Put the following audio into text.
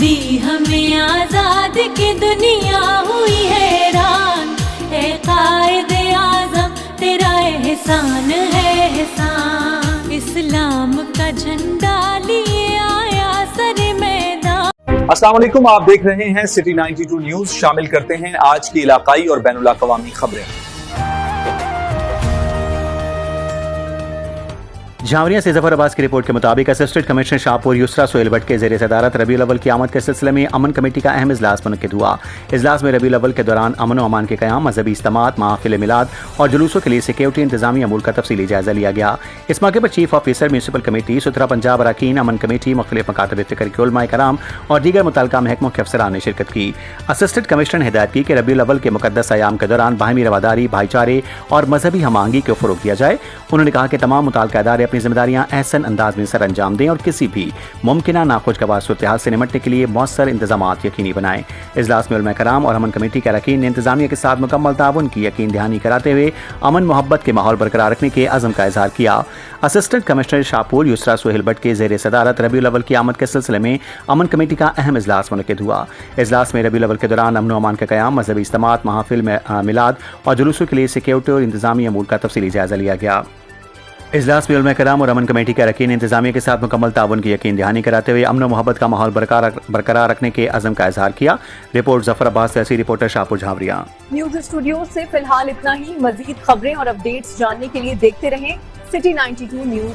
دی ہمیں آزاد کی دنیا ہوئی حیران، اے قائد اعظم تیرا احسان ہے احسان، اسلام کا جھنڈا لیے آیا سر میدان۔ السلام علیکم، آپ دیکھ رہے ہیں سٹی 92 نیوز۔ شامل کرتے ہیں آج کی علاقائی اور بین الاقوامی خبریں۔ جھاوریاں سے ظفر عباس کی رپورٹ کے مطابق assistant commissioner Shahpur Yusra Sohail but کے زیر صدارت ربیع الاول کی آمد کے سلسلے میں امن کمیٹی کا اہم اجلاس منعقد ہوا۔ اجلاس میں ربیع الاول کے دوران امن و امان کے قیام، مذہبی اجتماعات، محافل میلاد اور جلوسوں کے لیے سیکیورٹی انتظامی امور کا تفصیلی جائزہ لیا گیا۔ اس موقع پر چیف آفیسر میونسپل کمیٹی، ستھرا پنجاب اراکین امن کمیٹی، مختلف مکاتب فکر کے علماء کرام اور دیگر متعلقہ محکموں کے افسران نے شرکت کی۔ اسسٹنٹ کمشنر نے ہدایت کی کہ ربیع الاول کے مقدس ایام کے دوران باہمی رواداری، بھائی چارے اور مذہبی ہم آہنگی کو فروغ دیا جائے۔ انہوں نے کہا کہ تمام متعلقہ ادارے اپنی ذمہ داریاں احسن انداز میں سر انجام دیں اور کسی بھی ممکنہ ناخوشگوار صورتحال سے نمٹنے کے لیے مؤثر انتظامات یقینی بنائیں۔ اجلاس میں علماء کرام اور امن کمیٹی کے اراکین نے انتظامیہ کے ساتھ مکمل تعاون کی یقین دہانی کراتے ہوئے امن محبت کے ماحول برقرار رکھنے کے عزم کا اظہار کیا۔ Assistant commissioner Shahpur Yusra Sohail but کے زیر صدارت ربیع الاول کی آمد کے سلسلے میں امن کمیٹی کا اہم اجلاس منعقد ہوا۔ اجلاس میں ربیع الاول کے دوران امن و امان کا قیام، مذہبی اجتماعات، محافل میلاد اور جلوسوں کے لیے سیکیورٹی اور انتظامی امور کا تفصیلی جائزہ لیا گیا۔ اجلاس میں علماء کرام اور امن کمیٹی کے اراکین نے انتظامیہ کے ساتھ مکمل تعاون کی یقین دہانی کراتے ہوئے امن و محبت کا ماحول برقرار رکھنے کے عزم کا اظہار کیا۔ رپورٹ ظفر عباس سے، رپورٹر شاہپور جھاوریاں۔ نیوز اسٹوڈیو سے فی الحال اتنا ہی۔ مزید خبریں اور اپڈیٹس جاننے کے لیے دیکھتے رہیں سٹی 92 نیوز۔